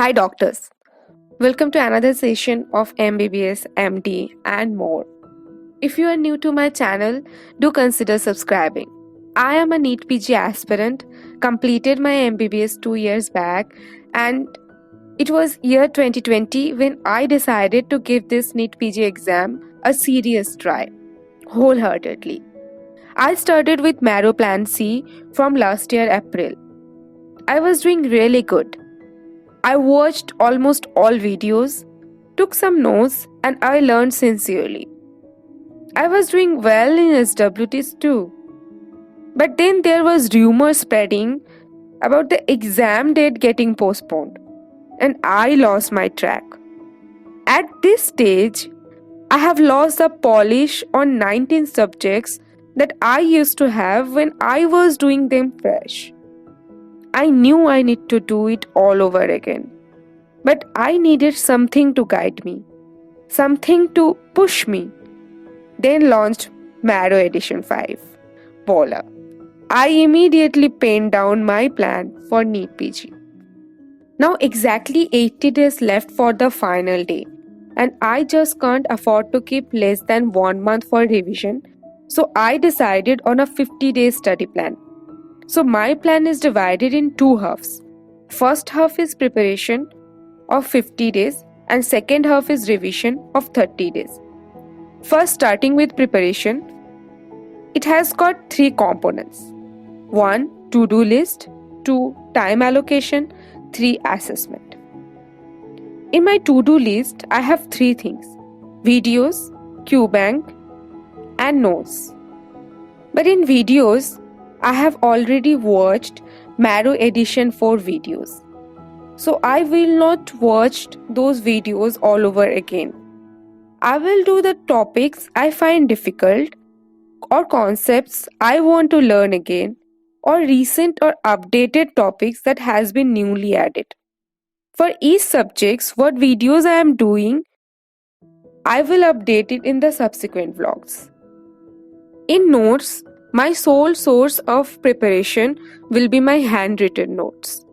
Hi, doctors. Welcome to another session of MBBS, MD, and more. If you are new to my channel, do consider subscribing. I am a NEET PG aspirant, completed my MBBS 2 years back, and it was year 2020 when I decided to give this NEET PG exam a serious try, wholeheartedly. I started with Marrow Plan C from last year April. I was doing really good. I watched almost all videos, took some notes, and I learned sincerely. I was doing well in SWTs too. But then there was rumor spreading about the exam date getting postponed, and I lost my track. At this stage, I have lost the polish on 19 subjects that I used to have when I was doing them fresh. I knew I need to do it all over again. But I needed something to guide me, something to push me. Then launched Marrow Edition 5, Voila. I immediately penned down my plan for NEET PG. Now exactly 80 days left for the final day, and I just can't afford to keep less than 1 month for revision, so I decided on a 50-day study plan. So my plan is divided in two halves. First half is preparation of 50 days and second half is revision of 30 days. First, starting with preparation, it has got three components. 1. To-do list. 2. Time allocation. 3. Assessment. In my to-do list, I have three things: videos, QBank, and notes. But in videos, I have already watched Marrow Edition 4 videos. So I will not watch those videos all over again. I will do the topics I find difficult or concepts I want to learn again or recent or updated topics that has been newly added. For each subjects, what videos I am doing, I will update it in the subsequent vlogs. In notes, my sole source of preparation will be my handwritten notes.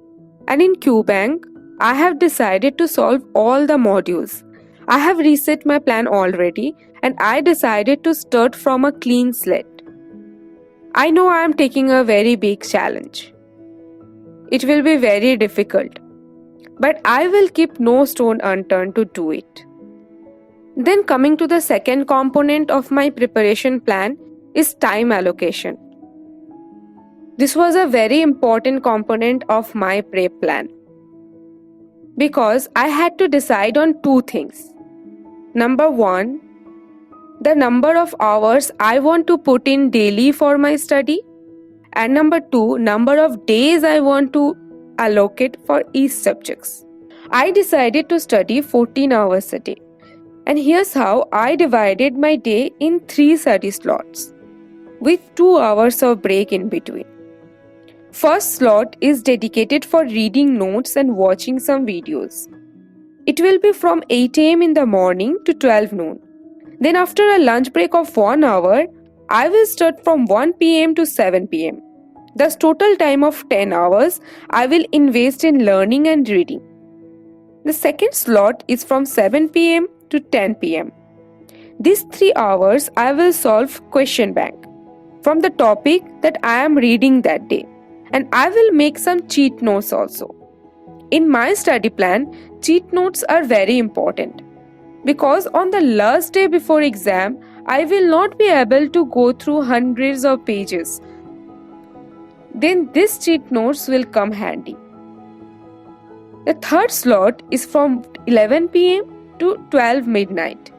And in QBank, I have decided to solve all the modules. I have reset my plan already and I decided to start from a clean slate. I know I am taking a very big challenge. It will be very difficult, but I will keep no stone unturned to do it. Then coming to the second component of my preparation plan is time allocation. This was a very important component of my prep plan because I had to decide on two things. Number 1, the number of hours I want to put in daily for my study, and number 2, number of days I want to allocate for each subjects. I decided to study 14 hours a day, and here's how I divided my day in 3 study slots with 2 hours of break in between. First slot is dedicated for reading notes and watching some videos. It will be from 8 am in the morning to 12 noon. Then after a lunch break of 1 hour, I will start from 1 pm to 7 pm. Thus total time of 10 hours I will invest in learning and reading. The second slot is from 7 pm to 10 pm. These 3 hours I will solve question bank from the topic that I am reading that day. And I will make some cheat notes also. In my study plan, cheat notes are very important because on the last day before exam, I will not be able to go through hundreds of pages. Then these cheat notes will come handy. The third slot is from 11 pm to 12 midnight.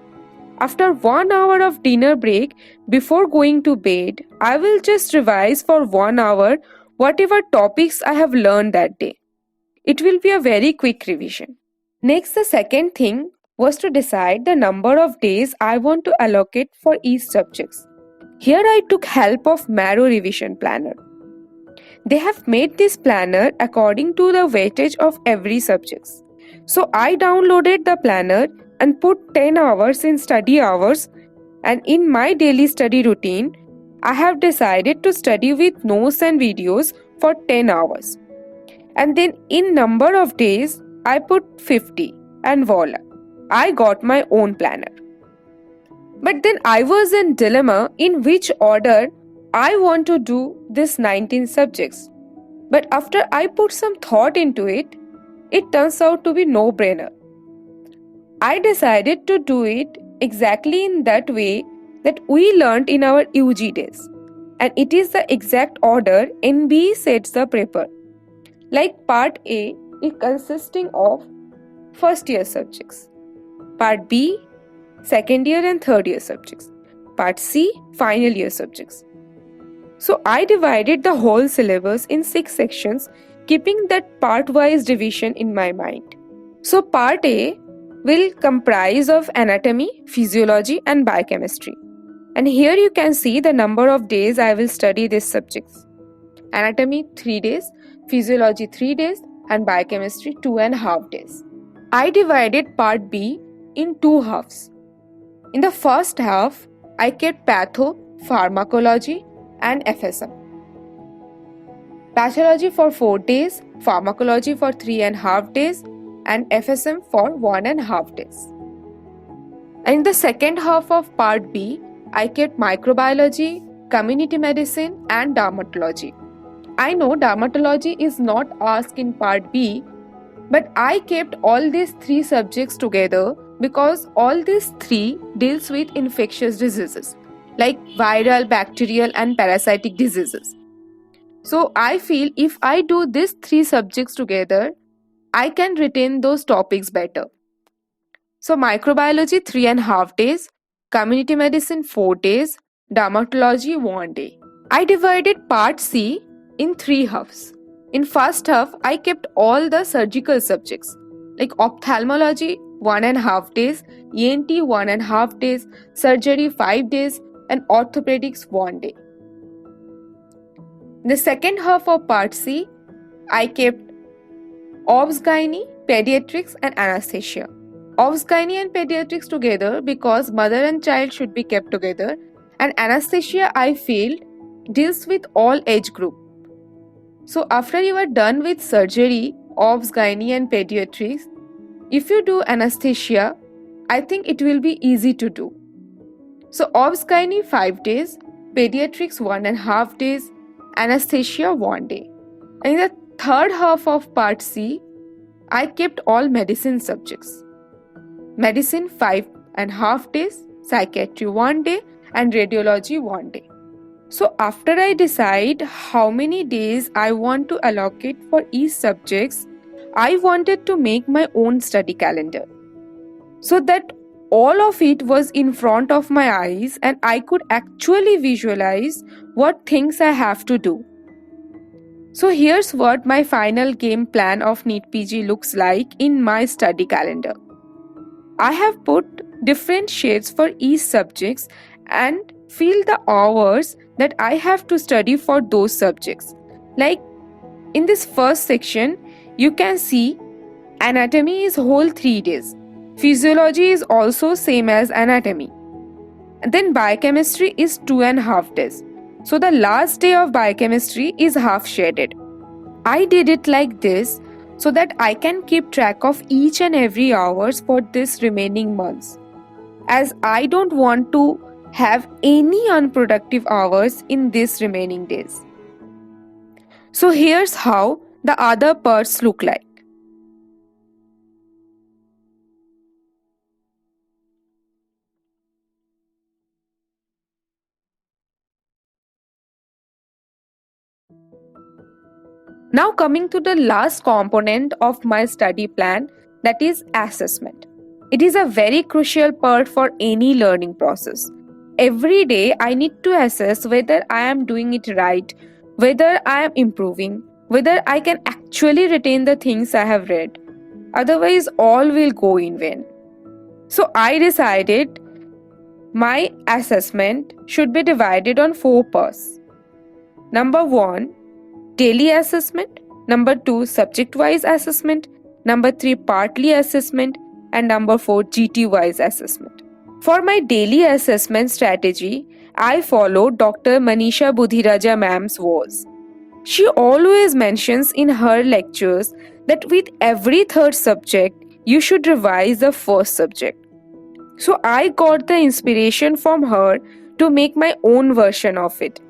After 1 hour of dinner break before going to bed, I will just revise for 1 hour whatever topics I have learned that day. It will be a very quick revision. Next, the second thing was to decide the number of days I want to allocate for each subjects. Here I took help of Marrow Revision Planner. They have made this planner according to the weightage of every subject. So I downloaded the planner and put 10 hours in study hours, and in my daily study routine, I have decided to study with notes and videos for 10 hours. And then in number of days, I put 50 and voila, I got my own planner. But then I was in dilemma in which order I want to do this 19 subjects. But after I put some thought into it, it turns out to be no-brainer. I decided to do it exactly in that way that we learned in our UG days. And it is the exact order NBE sets the paper. Like part A is consisting of first year subjects. Part B, second year and third year subjects. Part C, final year subjects. So I divided the whole syllabus in 6 sections, keeping that part-wise division in my mind. So part A will comprise of anatomy, physiology and biochemistry. And here you can see the number of days I will study these subjects. Anatomy 3 days, physiology 3 days and biochemistry 2.5 days. I divided part B in 2 halves. In the first half, I kept patho, pharmacology and FSM. Pathology for 4 days, pharmacology for 3.5 days and FSM for 1.5 days. And in the second half of part B, I kept microbiology, community medicine and dermatology. I know dermatology is not asked in part B, but I kept all these 3 subjects together because all these 3 deals with infectious diseases like viral, bacterial and parasitic diseases. So I feel if I do these 3 subjects together, I can retain those topics better. So microbiology 3.5 days, community medicine 4 days, dermatology 1 day. I divided part C in 3 halves. In first half, I kept all the surgical subjects like ophthalmology 1.5 days, ENT 1.5 days, surgery 5 days and orthopedics 1 day. In the second half of part C, I kept obs-gynae, pediatrics and anesthesia. Obs-gynae and pediatrics together because mother and child should be kept together, and anesthesia I feel deals with all age group. So after you are done with surgery, obs-gynae and pediatrics, if you do anesthesia, I think it will be easy to do. So obs-gynae 5 days, pediatrics 1.5 days, anesthesia 1 day. And in the third half of part C, I kept all medicine subjects. Medicine 5.5 days, psychiatry 1 day and radiology 1 day. So after I decide how many days I want to allocate for each subjects, I wanted to make my own study calendar so that all of it was in front of my eyes and I could actually visualize what things I have to do. So here's what my final game plan of NEET PG looks like in my study calendar. I have put different shades for each subjects and fill the hours that I have to study for those subjects. Like in this first section, you can see anatomy is whole 3 days. Physiology is also same as anatomy. And then biochemistry is 2.5 days. So the last day of biochemistry is half shaded. I did it like this so that I can keep track of each and every hours for this remaining months, as I don't want to have any unproductive hours in these remaining days. So here's how the other parts look like. Now coming to the last component of my study plan, that is assessment. It is a very crucial part for any learning process. Every day I need to assess whether I am doing it right, whether I am improving, whether I can actually retain the things I have read. Otherwise, all will go in vain. So I decided my assessment should be divided on 4 parts. Number 1, daily assessment. Number 2, subject-wise assessment. Number 3, partly assessment. And number 4, GT-wise assessment. For my daily assessment strategy, I follow Dr. Manisha Budhiraja ma'am's words. She always mentions in her lectures that with every third subject, you should revise the first subject. So I got the inspiration from her to make my own version of it.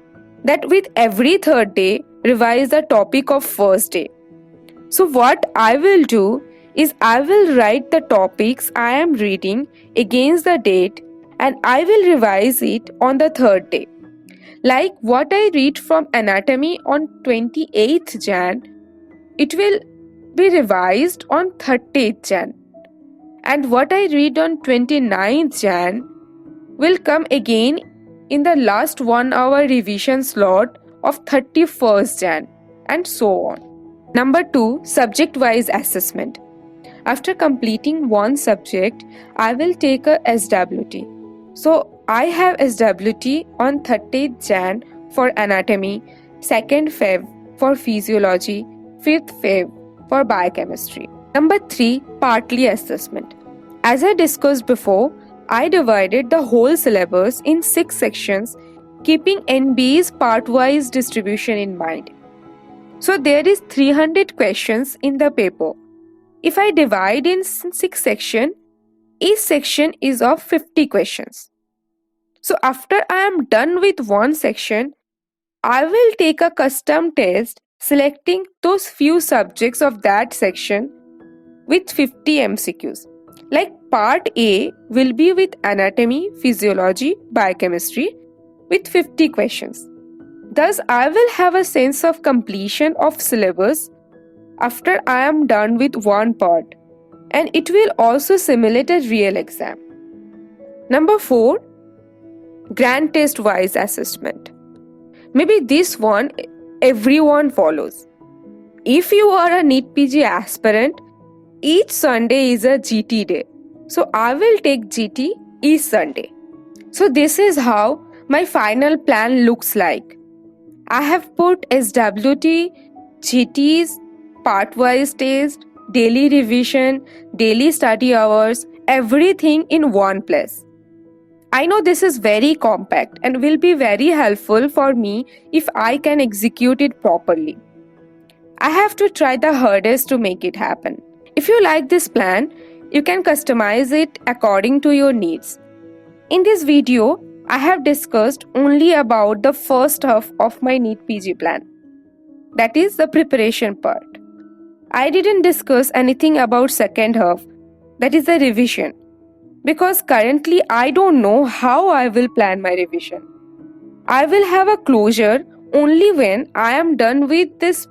That with every third day, revise the topic of first day. So what I will do is I will write the topics I am reading against the date and I will revise it on the third day. Like what I read from anatomy on 28th Jan, it will be revised on 30th Jan. And what I read on 29th Jan will come again in the last 1 hour revision slot of 31st Jan, and so on. Number 2, subject wise assessment. After completing one subject, I will take a SWT. So I have SWT on 30th Jan for anatomy, 2nd Feb for physiology, 5th Feb for biochemistry. Number 3, partly assessment. As I discussed before, I divided the whole syllabus in 6 sections, keeping NB's part-wise distribution in mind. So there is 300 questions in the paper. If I divide in 6 sections, each section is of 50 questions. So after I am done with one section, I will take a custom test selecting those few subjects of that section with 50 MCQs. Like part A will be with anatomy, physiology, biochemistry with 50 questions. Thus, I will have a sense of completion of syllabus after I am done with one part, and it will also simulate a real exam. Number 4, grand test wise assessment. Maybe this one everyone follows. If you are a NEET PG aspirant, each Sunday is a GT day. So I will take GT each Sunday. So this is how my final plan looks like. I have put SWT, GTs, part-wise test, daily revision, daily study hours, everything in one place. I know this is very compact and will be very helpful for me if I can execute it properly. I have to try the hardest to make it happen. If you like this plan, you can customize it according to your needs. In this video, I have discussed only about the first half of my NEET PG plan. That is the preparation part. I didn't discuss anything about second half, that is the revision, because currently I don't know how I will plan my revision. I will have a closure only when I am done with this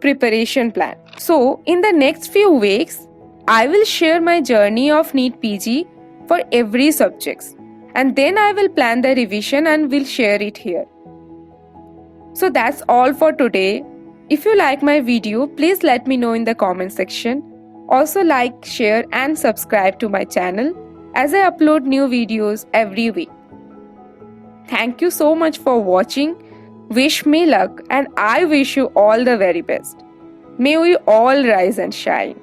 preparation plan. So in the next few weeks, I will share my journey of NEET PG for every subject, and then I will plan the revision and will share it here. So that's all for today. If you like my video, please let me know in the comment section. Also like, share and subscribe to my channel as I upload new videos every week. Thank you so much for watching. Wish me luck and I wish you all the very best. May we all rise and shine.